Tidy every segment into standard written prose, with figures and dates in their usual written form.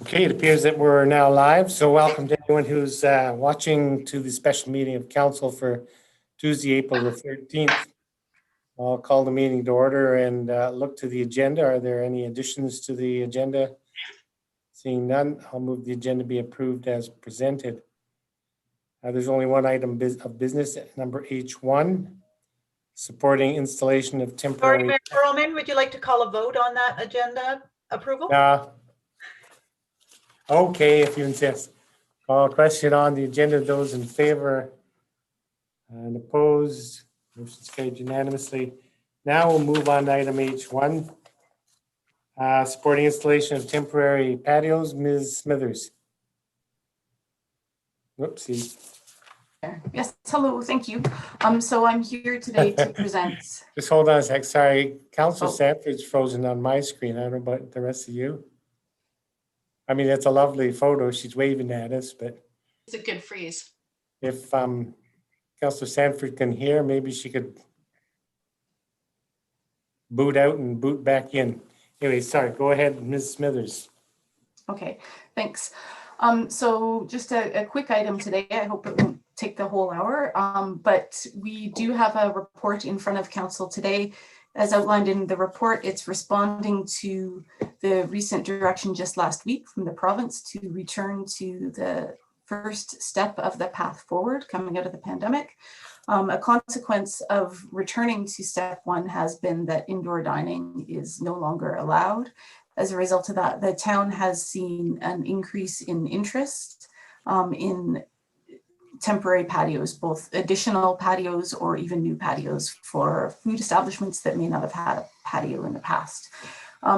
Okay, it appears that we're now live, so welcome to anyone who's watching to the special meeting of council for Tuesday, April the 13th. I'll call the meeting to order and look to the agenda. Are there any additions to the agenda? Seeing none, I'll move the agenda be approved as presented. There's only one item of business, number H1, supporting installation of temporary. Sorry, Mayor Perlman, would you like to call a vote on that agenda approval? Okay, if you insist. Call question on the agenda. Those in favor and opposed, motion's carried unanimously. Now we'll move on to item H1, supporting installation of temporary patios. Ms. Smithers. Whoopsie. Yes, hello, thank you. So I'm here today to present. Just hold on a sec. Sorry, Councillor Sanford's frozen on my screen. I don't know about the rest of you. I mean, it's a lovely photo. She's waving at us, but it's a good freeze. If Councillor Sanford can hear, maybe she could boot out and boot back in. Anyway, sorry, go ahead, Ms. Smithers. Okay, thanks. So just a quick item today. I hope it won't take the whole hour, but we do have a report in front of council today. As outlined in the report, it's responding to the recent direction just last week from the province to return to the first step of the path forward coming out of the pandemic. A consequence of returning to step one has been that indoor dining is no longer allowed. As a result of that, the town has seen an increase in interest in temporary patios, both additional patios or even new patios for food establishments that may not have had a patio in the past.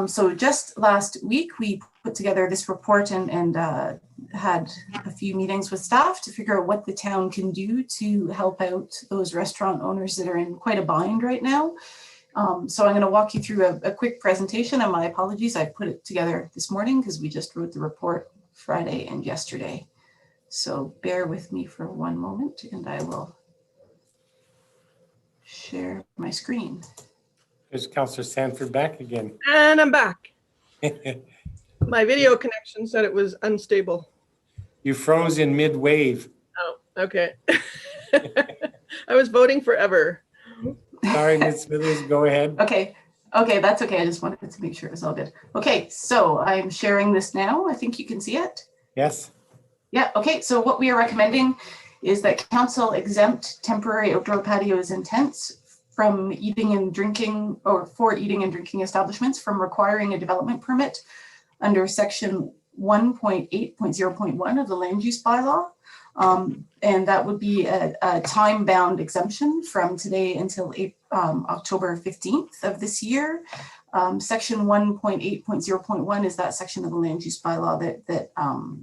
So just last week, we put together this report and had a few meetings with staff to figure out what the town can do to help out those restaurant owners that are in quite a bind right now. So I'm going to walk you through a quick presentation, and my apologies, I put it together this morning because we just wrote the report Friday and yesterday. So bear with me for one moment and I will share my screen. There's Councillor Sanford back again. And I'm back. My video connection said it was unstable. You froze in mid-wave. Oh, okay. I was voting forever. Sorry, Ms. Smithers, go ahead. Okay, that's okay. I just wanted to make sure it was all good. Okay, so I'm sharing this now. I think you can see it. Yes. Yeah, okay, so what we are recommending is that council exempt temporary outdoor patios and tents from eating and drinking, or for eating and drinking establishments from requiring a development permit under section 1.8.0.1 of the land use bylaw. And that would be a time-bound exemption from today until October 15th of this year. Section 1.8.0.1 is that section of the land use bylaw that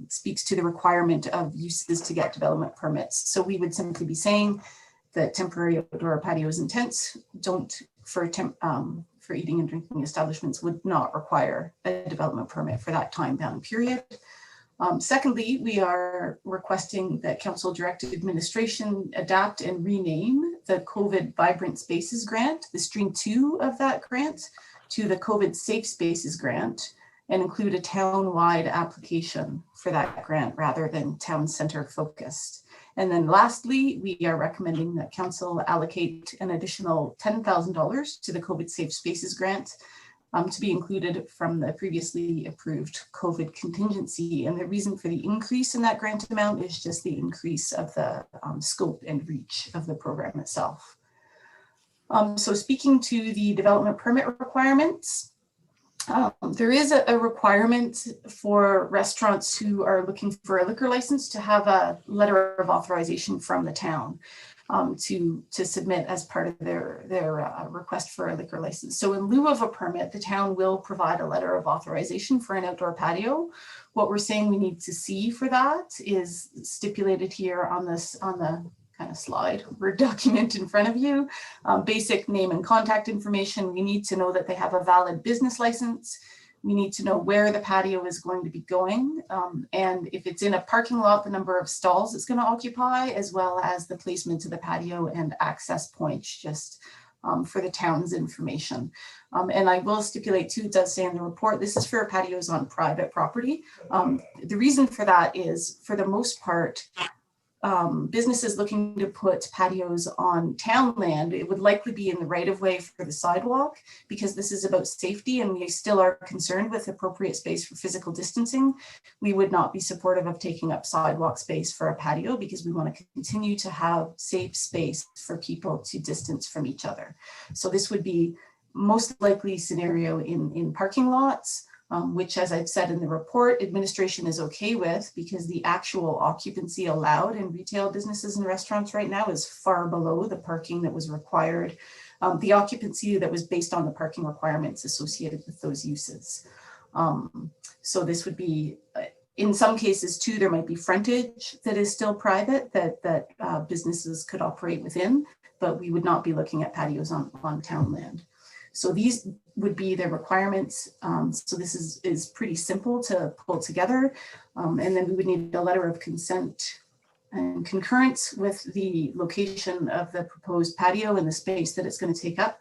speaks to the requirement of uses to get development permits. So we would simply be saying that temporary outdoor patios and tents for eating and drinking establishments would not require a development permit for that time-bound period. Secondly, we are requesting that council direct administration adapt and rename the COVID Vibrant Spaces Grant, the stream 2 of that grant, to the COVID Safe Spaces Grant, and include a town-wide application for that grant rather than town center focused. And then lastly, we are recommending that council allocate an additional $10,000 to the COVID Safe Spaces Grant to be included from the previously approved COVID contingency. And the reason for the increase in that grant amount is just the increase of the scope and reach of the program itself. So speaking to the development permit requirements, there is a requirement for restaurants who are looking for a liquor license to have a letter of authorization from the town to submit as part of their request for a liquor license. So in lieu of a permit, the town will provide a letter of authorization for an outdoor patio. What we're saying we need to see for that is stipulated here on the kind of slide or document in front of you. Basic name and contact information. We need to know that they have a valid business license. We need to know where the patio is going to be going. And if it's in a parking lot, the number of stalls it's going to occupy, as well as the placement of the patio and access points, just for the town's information. And I will stipulate too, it does say in the report, this is for patios on private property. The reason for that is, for the most part, businesses looking to put patios on town land, it would likely be in the right of way for the sidewalk, because this is about safety and we still are concerned with appropriate space for physical distancing. We would not be supportive of taking up sidewalk space for a patio, because we want to continue to have safe space for people to distance from each other. So this would be most likely scenario in parking lots, which, as I've said in the report, administration is okay with, because the actual occupancy allowed in retail businesses and restaurants right now is far below the parking that was required, the occupancy that was based on the parking requirements associated with those uses. So this would be, in some cases too, there might be frontage that is still private that businesses could operate within, but we would not be looking at patios on town land. So these would be the requirements. So this is pretty simple to pull together. And then we would need a letter of consent and concurrence with the location of the proposed patio and the space that it's going to take up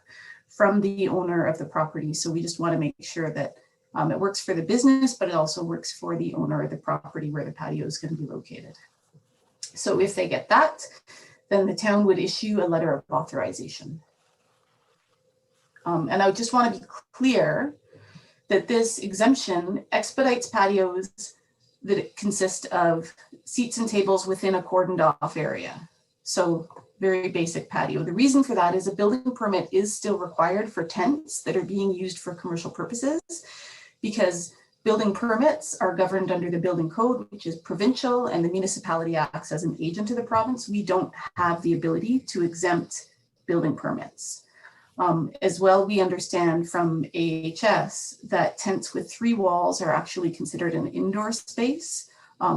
from the owner of the property. So we just want to make sure that it works for the business, but it also works for the owner of the property where the patio is going to be located. So if they get that, then the town would issue a letter of authorization. And I just want to be clear that this exemption expedites patios that consist of seats and tables within a cordoned off area. So very basic patio. The reason for that is a building permit is still required for tents that are being used for commercial purposes, because building permits are governed under the building code, which is provincial, and the municipality acts as an agent of the province. We don't have the ability to exempt building permits. As well, we understand from AHS that tents with 3 walls are actually considered an indoor space.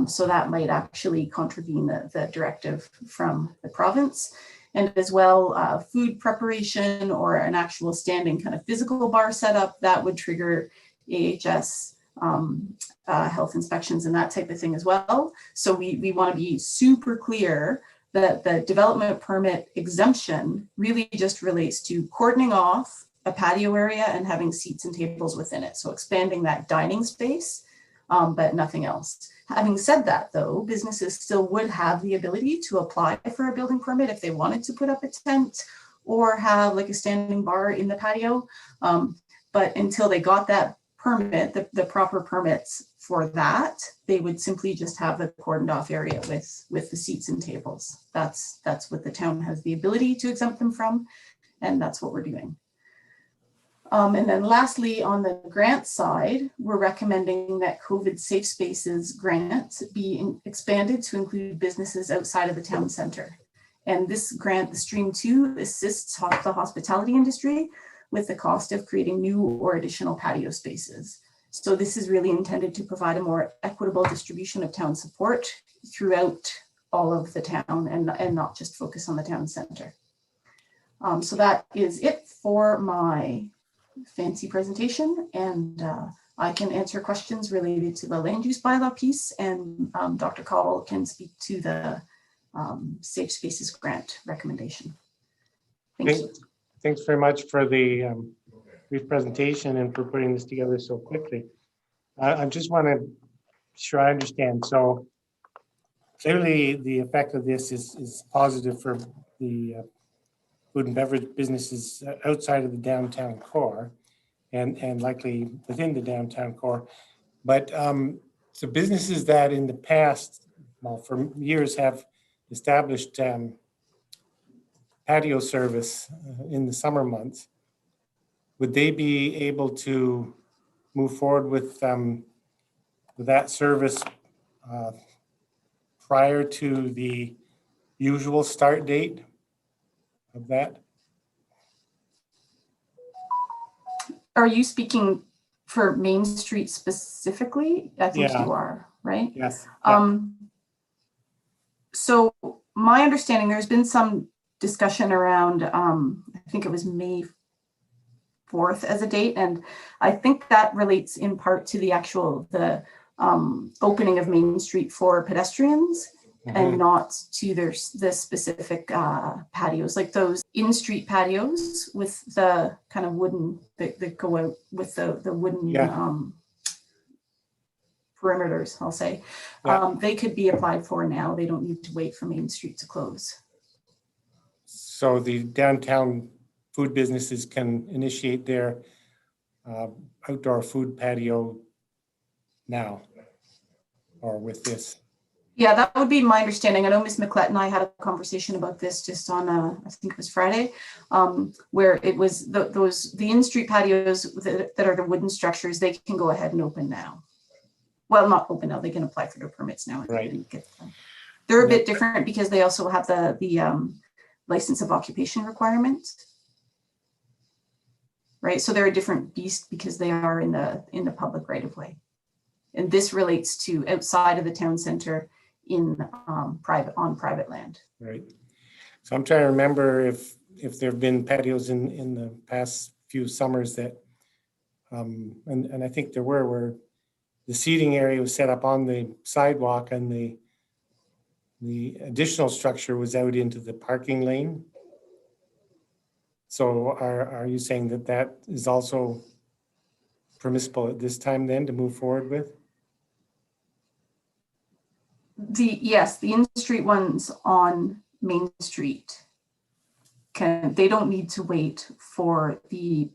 So that might actually contravene the directive from the province. And as well, food preparation or an actual standing kind of physical bar setup, that would trigger AHS health inspections and that type of thing as well. So we want to be super clear that the development permit exemption really just relates to cordoning off a patio area and having seats and tables within it. So expanding that dining space, but nothing else. Having said that though, businesses still would have the ability to apply for a building permit if they wanted to put up a tent or have like a standing bar in the patio. But until they got that permit, the proper permits for that, they would simply just have the cordoned off area with the seats and tables. That's what the town has the ability to exempt them from, and that's what we're doing. And then lastly, on the grant side, we're recommending that COVID Safe Spaces grant be expanded to include businesses outside of the town center. And this grant, the Stream 2, assists the hospitality industry with the cost of creating new or additional patio spaces. So this is really intended to provide a more equitable distribution of town support throughout all of the town and not just focus on the town center. So that is it for my fancy presentation, and I can answer questions related to the land use bylaw piece, and Dr. Cowell can speak to the Safe Spaces grant recommendation. Thank you. Thanks very much for the brief presentation and for putting this together so quickly. I just want to be sure I understand. So clearly the effect of this is positive for the food and beverage businesses outside of the downtown core and likely within the downtown core. But so businesses that in the past, well, for years have established patio service in the summer months, would they be able to move forward with that service prior to the usual start date of that? Are you speaking for Main Street specifically? I think you are, right? Yes. So my understanding, there's been some discussion around, I think it was May 4th as a date. And I think that relates in part to the opening of Main Street for pedestrians. and not to the specific patios, like those in-street patios with the kind of wooden that go out with the wooden perimeters, I'll say. They could be applied for now. They don't need to wait for Main Street to close. So the downtown food businesses can initiate their outdoor food patio now, or with this? Yeah, that would be my understanding. I know Ms. McLett and I had a conversation about this just on, I think it was Friday, where it was the in-street patios that are the wooden structures, they can go ahead and open now. Well, not open now, they can apply for their permits now. Right. And get them. They're a bit different because they also have the license of occupation requirement. Right, so they're a different beast because they are in the public right of way. And this relates to outside of the town center in on private land. Right. So I'm trying to remember if there have been patios in the past few summers that, and I think there were, where the seating area was set up on the sidewalk and the additional structure was out into the parking lane. So are you saying that is also permissible at this time then to move forward with? Yes, the in-street ones on Main Street they don't need to wait for the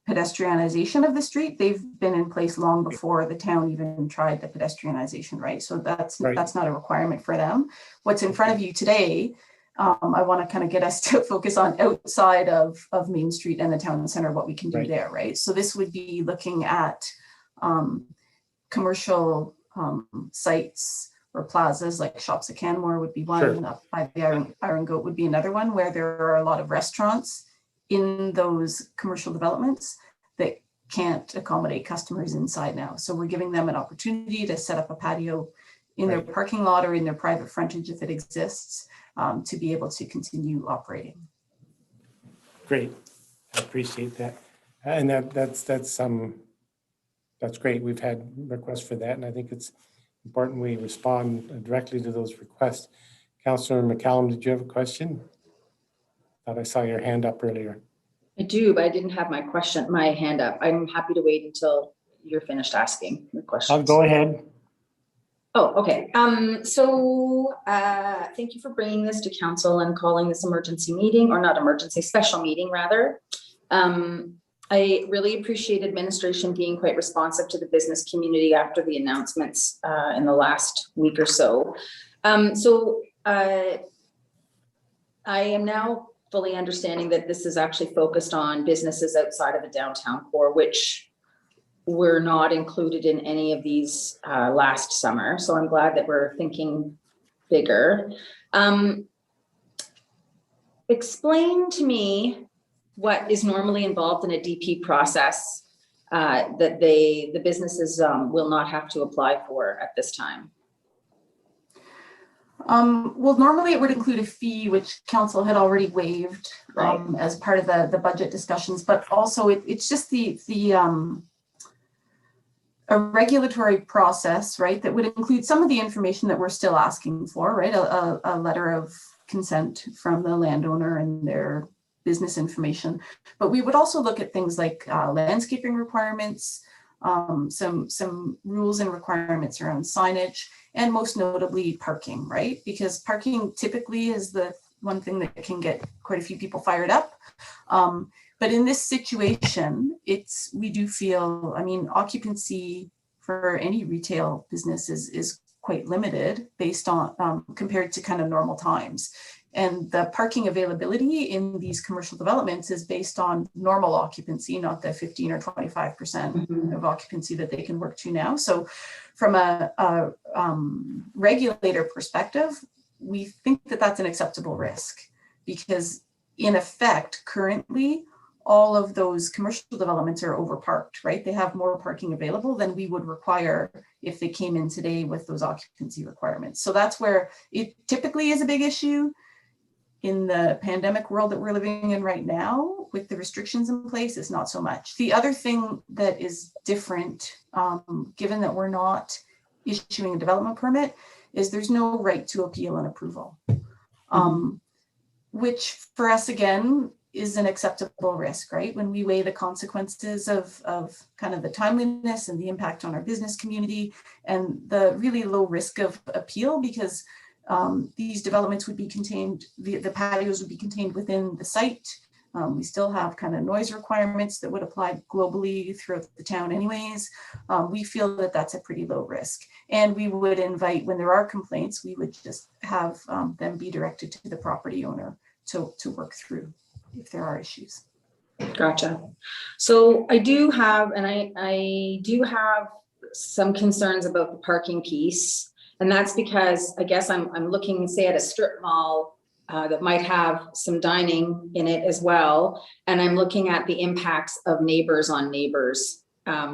pedestrianization of the street. They've been in place long before the town even tried the pedestrianization, right? So that's not a requirement for them. What's in front of you today, I want to kind of get us to focus on outside of Main Street and the town center, what we can do there, right? So this would be looking at commercial sites or plazas, like Shops at Canmore would be one, up by the Iron Goat would be another one, where there are a lot of restaurants in those commercial developments that can't accommodate customers inside now. So we're giving them an opportunity to set up a patio in their parking lot or in their private frontage if it exists, to be able to continue operating. Great, I appreciate that. And that's great. We've had requests for that, and I think it's important we respond directly to those requests. Councillor McCallum, did you have a question? Thought I saw your hand up earlier. I do, but I didn't have my hand up. I'm happy to wait until you're finished asking your questions. I'll go ahead. Oh, okay. Thank you for bringing this to council and calling this emergency meeting, or not emergency, special meeting rather. I really appreciate administration being quite responsive to the business community after the announcements in the last week or so. I am now fully understanding that this is actually focused on businesses outside of the downtown core, which were not included in any of these last summer. So I'm glad that we're thinking bigger. Explain to me what is normally involved in a DP process that the businesses will not have to apply for at this time. Well, normally it would include a fee, which council had already waived as part of the budget discussions, but also it's just a regulatory process, right, that would include some of the information that we're still asking for, right, a letter of consent from the landowner and their business information. But we would also look at things like landscaping requirements, some rules and requirements around signage, and most notably parking, right? Because parking typically is the one thing that can get quite a few people fired up. But in this situation, we do feel, I mean, occupancy for any retail business is quite limited based on compared to kind of normal times. And the parking availability in these commercial developments is based on normal occupancy, not the 15 or 25% of occupancy that they can work to now. So from a regulator perspective, we think that that's an acceptable risk, because in effect, currently, all of those commercial developments are overparked, right? They have more parking available than we would require if they came in today with those occupancy requirements. So that's where it typically is a big issue. In the pandemic world that we're living in right now, with the restrictions in place, it's not so much. The other thing that is different, given that we're not issuing a development permit, is there's no right to appeal an approval, which for us, again, is an acceptable risk, right? When we weigh the consequences of kind of the timeliness and the impact on our business community and the really low risk of appeal, because these developments would be contained, the patios would be contained within the site. We still have kind of noise requirements that would apply globally throughout the town anyways. We feel that that's a pretty low risk. And we would invite, when there are complaints, we would just have them be directed to the property owner to work through if there are issues. Gotcha. So I do have, and I do have some concerns about the parking piece. And that's because I guess I'm looking, say, at a strip mall that might have some dining in it as well. And I'm looking at the impacts of neighbors on neighbors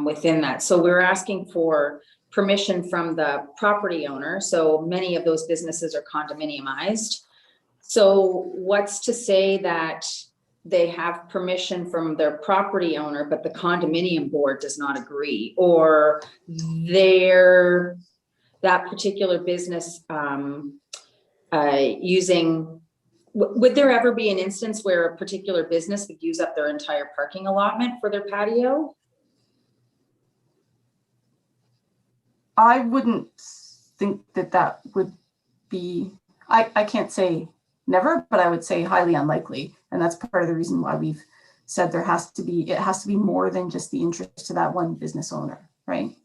within that. So we're asking for permission from the property owner. So many of those businesses are condominiumized. So what's to say that they have permission from their property owner, but the condominium board does not agree, or that particular business using, would there ever be an instance where a particular business would use up their entire parking allotment for their patio? I wouldn't think that would be, I can't say never, but I would say highly unlikely. And that's part of the reason why we've said it has to be more than just the interest to that one business owner, right?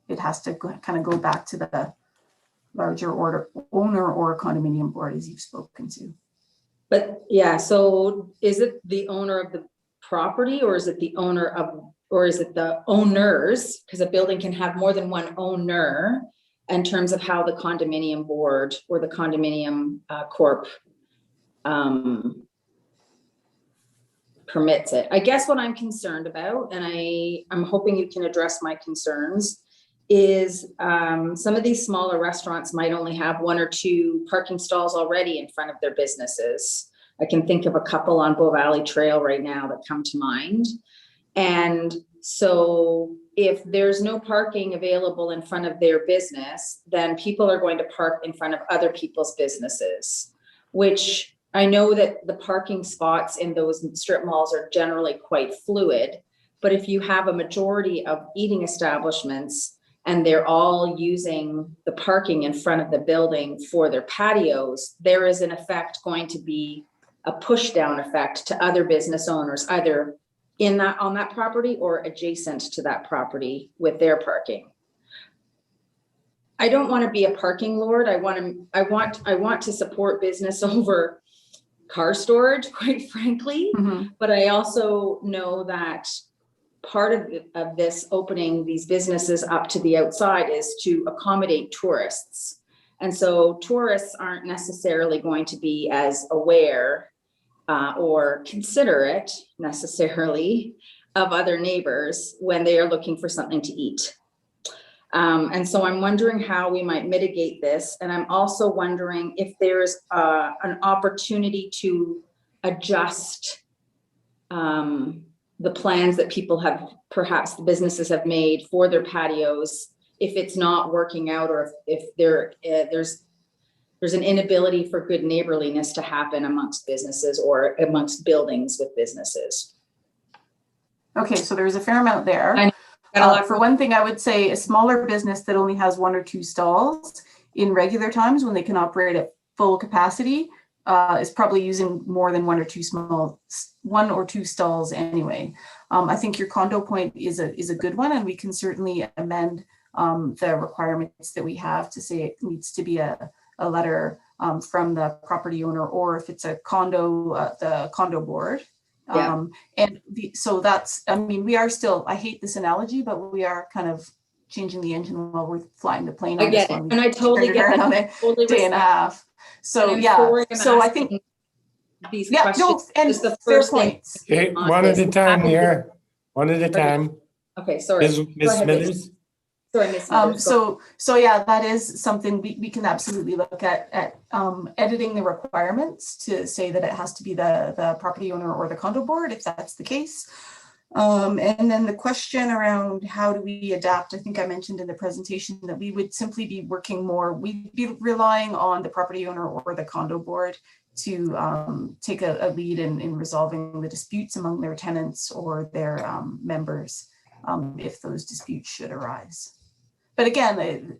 It has to kind of go back to the larger owner or condominium board, as you've spoken to. But yeah, so is it the owner of the property, or is it the owner of, or is it the owners? Because a building can have more than one owner in terms of how the condominium board or the condominium corp permits it. I guess what I'm concerned about, and I'm hoping you can address my concerns, is some of these smaller restaurants might only have 1 or 2 parking stalls already in front of their businesses. I can think of a couple on Bow Valley Trail right now that come to mind. And so if there's no parking available in front of their business, then people are going to park in front of other people's businesses, which I know that the parking spots in those strip malls are generally quite fluid, but if you have a majority of eating establishments and they're all using the parking in front of the building for their patios, there is in effect going to be a push down effect to other business owners, either on that property or adjacent to that property with their parking. I don't want to be a parking lord. I want to support business over car storage, quite frankly. But I also know that part of this opening these businesses up to the outside is to accommodate tourists. And so tourists aren't necessarily going to be as aware or considerate necessarily of other neighbors when they are looking for something to eat. And so I'm wondering how we might mitigate this. And I'm also wondering if there's an opportunity to adjust the plans that people have, perhaps the businesses have made for their patios, if it's not working out, or if there's an inability for good neighborliness to happen amongst businesses or amongst buildings with businesses. Okay, so there's a fair amount there. For one thing, I would say a smaller business that only has 1 or 2 stalls in regular times when they can operate at full capacity is probably using more than 1 or 2 stalls anyway. I think your condo point is a good one, and we can certainly amend the requirements that we have to say it needs to be a letter from the property owner, or if it's a condo, the condo board. Yeah. So that's, I mean, we are still, I hate this analogy, but we are kind of changing the engine while we're flying the plane. I get it. And I totally get it. On a day and a half. So yeah, so I think these yeah, questions, no, and is the fair first thing. points. Okay, one at a time here. One at a time. Okay, sorry. Ms. Smithers. Sorry, Ms. Smithers. So yeah, that is something we can absolutely look at editing the requirements to say that it has to be the property owner or the condo board, if that's the case. And then the question around how do we adapt, I think I mentioned in the presentation that we would simply be working more, we'd be relying on the property owner or the condo board to take a lead in resolving the disputes among their tenants or their members if those disputes should arise. But again,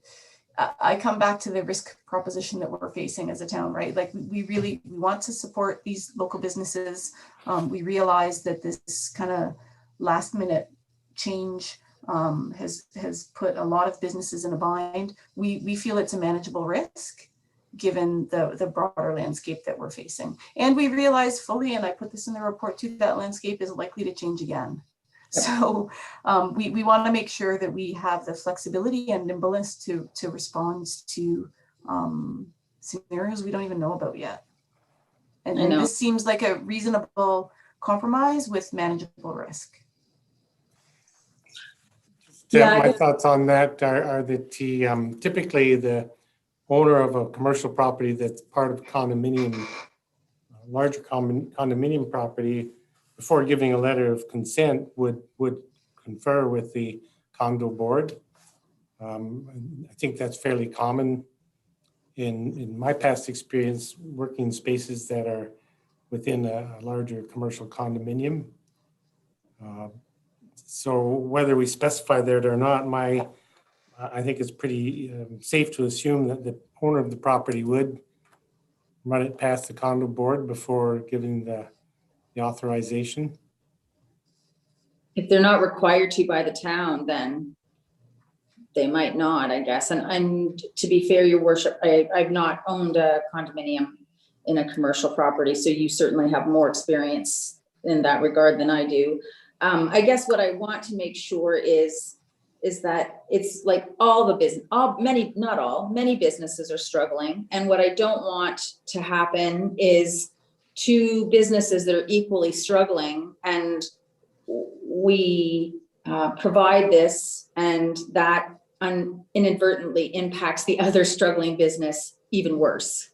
I come back to the risk proposition that we're facing as a town, right? Like we want to support these local businesses. We realize that this kind of last minute change has put a lot of businesses in a bind. We feel it's a manageable risk given the broader landscape that we're facing. And we realize fully, and I put this in the report too, that landscape is likely to change again. So we want to make sure that we have the flexibility and nimbleness to respond to scenarios we don't even know about yet. And this seems like a reasonable compromise with manageable risk. Yeah, my thoughts on that are that typically the owner of a commercial property that's part of a condominium, larger condominium property, before giving a letter of consent would confer with the condo board. I think that's fairly common in my past experience working in spaces that are within a larger commercial condominium. So whether we specify that or not, I think it's pretty safe to assume that the owner of the property would run it past the condo board before giving the authorization. If they're not required to by the town, then they might not, I guess. And to be fair, your worship, I've not owned a condominium in a commercial property, so you certainly have more experience in that regard than I do. I guess what I want to make sure is that it's like all the business, many businesses are struggling. And what I don't want to happen is two businesses that are equally struggling and we provide this and that inadvertently impacts the other struggling business even worse.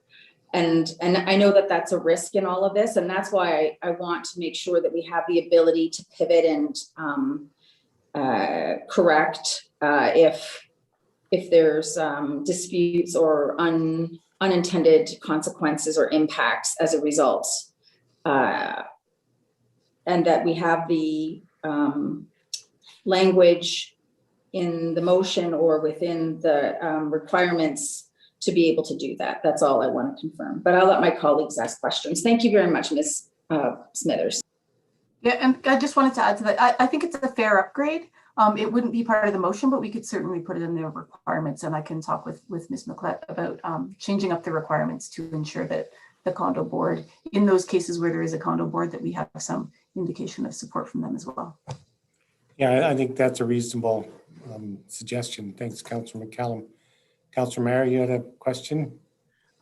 And I know that that's a risk in all of this. And that's why I want to make sure that we have the ability to pivot and correct if there's disputes or unintended consequences or impacts as a result. And that we have the language in the motion or within the requirements to be able to do that. That's all I want to confirm. But I'll let my colleagues ask questions. Thank you very much, Ms. Smithers. Yeah, and I just wanted to add to that. I think it's a fair upgrade. It wouldn't be part of the motion, but we could certainly put it in the requirements, and I can talk with Ms. McLeod about changing up the requirements to ensure that the condo board, in those cases where there is a condo board, that we have some indication of support from them as well. Yeah, I think that's a reasonable suggestion. Thanks, Councillor McCallum. Councillor Mayer, you had a question?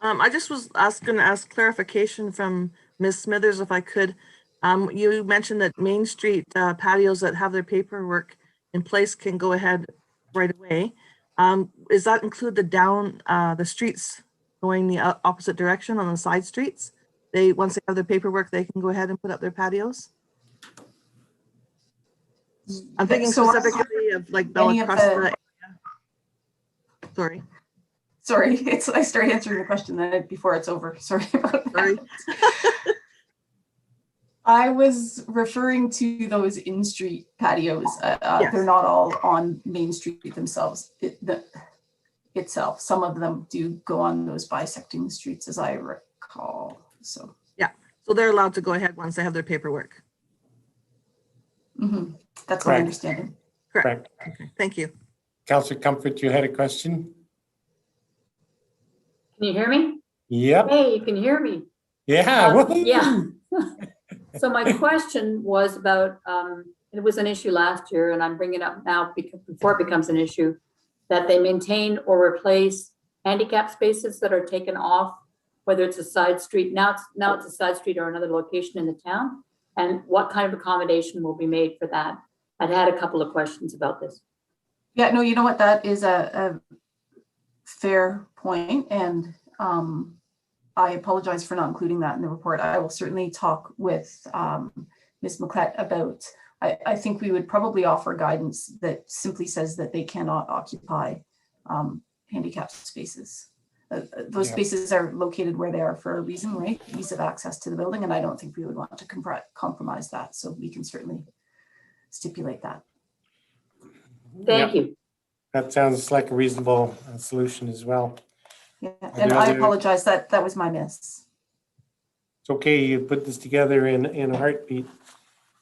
I just was going to ask clarification from Ms. Smithers, if I could. You mentioned that Main Street patios that have their paperwork in place can go ahead right away. Does that include the streets going the opposite direction on the side streets? Once they have their paperwork, they can go ahead and put up their patios? I'm thinking specifically of like Bella Cresta area. Sorry, I started answering the question before it's over. Sorry about that. Sorry. I was referring to those in-street patios. Yes. They're not all on Main Street themselves. Itself. Some of them do go on those bisecting streets, as I recall. So yeah, so they're allowed to go ahead once they have their paperwork. Mm-hmm. That's my understanding. Correct. Okay. Thank you. Councillor Comfort, you had a question? Can you hear me? Yep. Hey, you can hear me. Yeah. Yeah. So my question was about, it was an issue last year, and I'm bringing it up now because before it becomes an issue, that they maintain or replace handicap spaces that are taken off, whether it's a side street. Now it's a side street or another location in the town, and what kind of accommodation will be made for that? I've had a couple of questions about this. Yeah, no, you know what? That is a fair point, and I apologize for not including that in the report. I will certainly talk with Ms. McLeod about I think we would probably offer guidance that simply says that they cannot occupy handicap spaces. Those Yeah. spaces are located where they are for a reason, right? Ease of access to the building, and I don't think we would want to compromise that. So we can certainly stipulate that. Thank Yeah, you. that sounds like a reasonable solution as well. Yeah, Are and there I other- apologize, that was my miss. It's okay, you put this together in a heartbeat.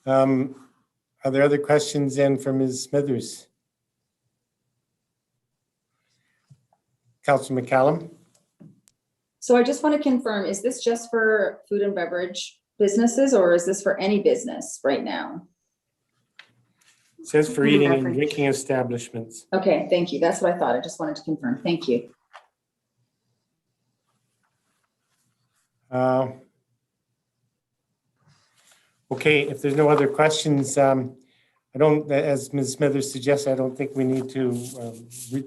Are there other questions then for Ms. Smithers? Councillor McCallum? So I just want to confirm, is this just for food and beverage businesses, or is this for any business right now? It says for Food and eating and beverage. drinking establishments. Okay, thank you. That's what I thought. I just wanted to confirm. Thank you. Okay, if there's no other questions, I don't, as Ms. Smithers suggests, I don't think we need to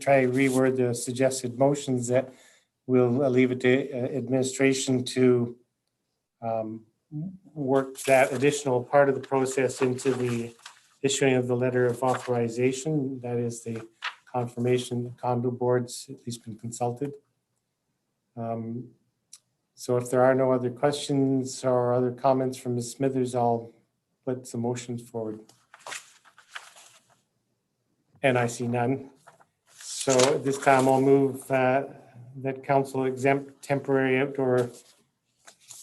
try to reword the suggested motions. That we'll leave it to administration to work that additional part of the process into the issuing of the letter of authorization. That is the confirmation the condo board's at least been consulted. So if there are no other questions or other comments from Ms. Smithers, I'll put some motions forward. And I see none. So at this time I'll move that council exempt temporary outdoor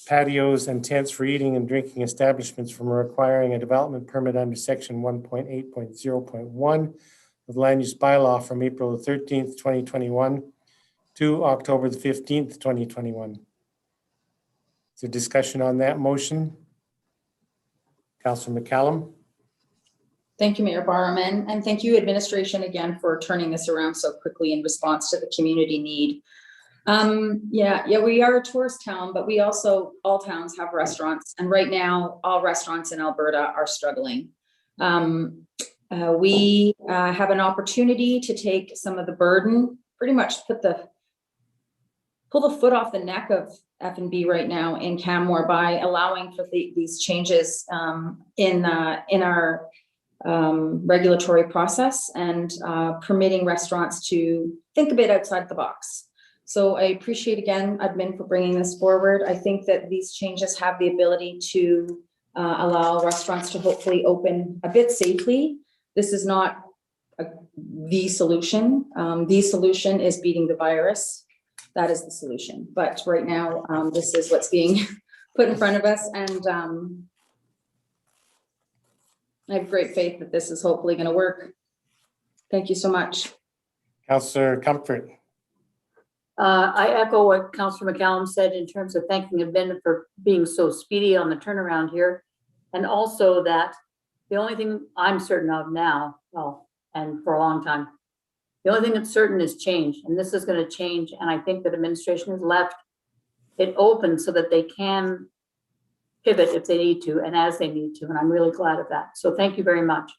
patios and tents for eating and drinking establishments from requiring a development permit under section 1.8.0.1 of the land use bylaw from April the 13th, 2021 to October the 15th, 2021. Is there discussion on that motion? Councillor McCallum? Thank you, Mayor Barman, and thank you, administration, again for turning this around so quickly in response to the community need. Yeah, we are a tourist town, but we also, all towns have restaurants, and right now, all restaurants in Alberta are struggling. We have an opportunity to take some of the burden, pretty much pull the foot off the neck of F&B right now in Canmore by allowing for these changes in our regulatory process and permitting restaurants to think a bit outside the box. So I appreciate again, admin, for bringing this forward. I think that these changes have the ability to allow restaurants to hopefully open a bit safely. This is not the solution. The solution is beating the virus. That is the solution. But right now, this is what's being put in front of us. And I have great faith that this is hopefully going to work. Thank you so much. Councillor Comfort? I echo what Councillor McCallum said in terms of thanking admin for being so speedy on the turnaround here. And also that the only thing I'm certain of now, well, and for a long time, the only thing that's certain is change, and this is going to change. And I think that administration has left it open so that they can pivot if they need to and as they need to. And I'm really glad of that. So thank you very much.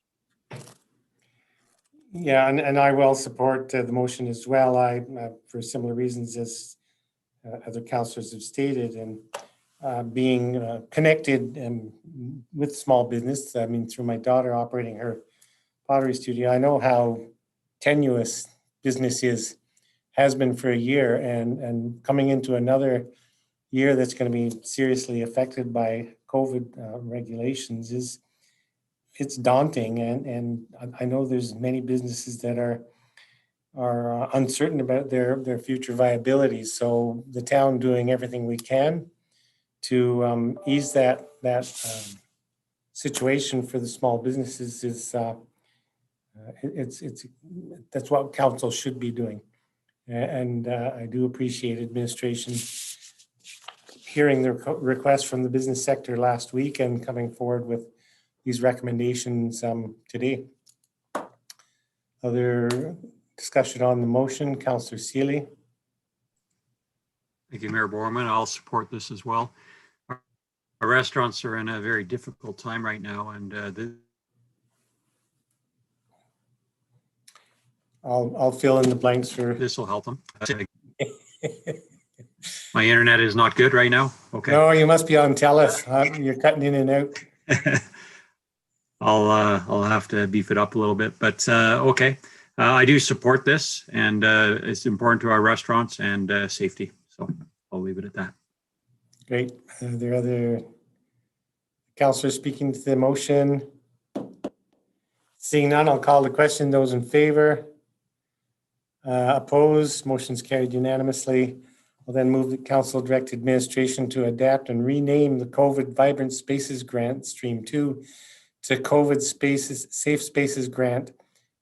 Yeah, and I will support the motion as well. I, for similar reasons as other councillors have stated, and being connected with small business. I mean, through my daughter operating her pottery studio, I know how tenuous business has been for a year, and coming into another year that's going to be seriously affected by COVID regulations it's daunting, and I know there's many businesses that are uncertain about their future viability. So the town doing everything we can to ease that situation for the small businesses is that's what council should be doing. And I do appreciate administration hearing the request from the business sector last week and coming forward with these recommendations today. Other discussion on the motion, Councillor Seeley? Thank you, Mayor Borman. I'll support this as well. Our restaurants are in a very difficult time right now, and I'll fill in the blanks for. this will help them. My internet is not good right now. Okay. No, you must be on TELUS. You're cutting in and out. I'll have to beef it up a little bit, but okay. I do support this, and it's important to our restaurants and safety. So I'll leave it at that. Great. Are there other councillors speaking to the motion? Seeing none, I'll call the question. Those in favor? Opposed? Motion's carried unanimously. I'll then move the council direct administration to adapt and rename the COVID Vibrant Spaces Grant, Stream 2, to COVID Spaces Safe Spaces Grant,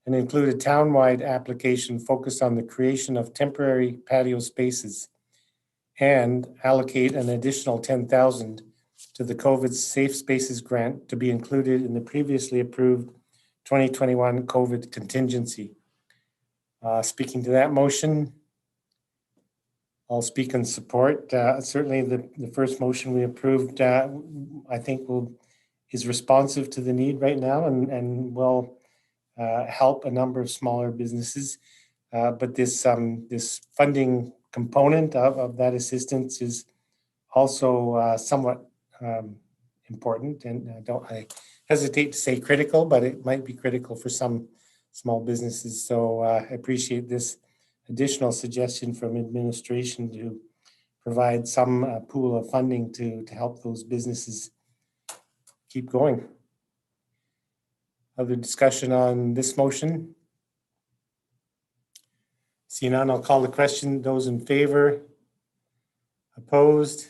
and include a townwide application focused on the creation of temporary patio spaces, and allocate an additional $10,000 to the COVID Safe Spaces Grant to be included in the previously approved 2021 COVID contingency. Speaking to that motion, I'll speak in support. Certainly the first motion we approved, I think is responsive to the need right now and will help a number of smaller businesses. But this funding component of that assistance is also somewhat important, and I hesitate to say critical, but it might be critical for some small businesses. So I appreciate this additional suggestion from administration to provide some pool of funding to help those businesses keep going. Other discussion on this motion? Seeing none, I'll call the question. Those in favor? Opposed?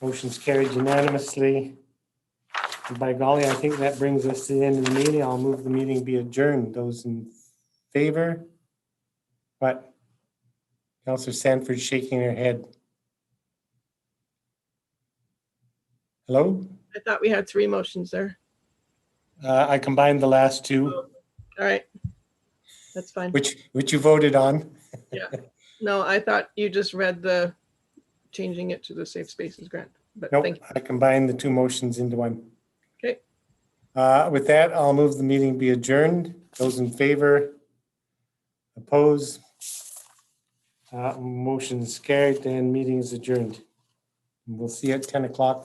Motion's carried unanimously. And by golly, I think that brings us to the end of the meeting. I'll move the meeting be adjourned. Those in favor? What? Councillor Sanford shaking her head. Hello? I thought we had 3 motions there. I combined the last two, All right. That's fine. which you voted on. No, I thought you just read the changing it to the Safe Spaces Grant, but Nope, thank you. I combined the two motions into one. Okay. With that, I'll move the meeting be adjourned. Those in favor? Opposed? Motion is carried and meeting is adjourned. We'll see you at 10 o'clock.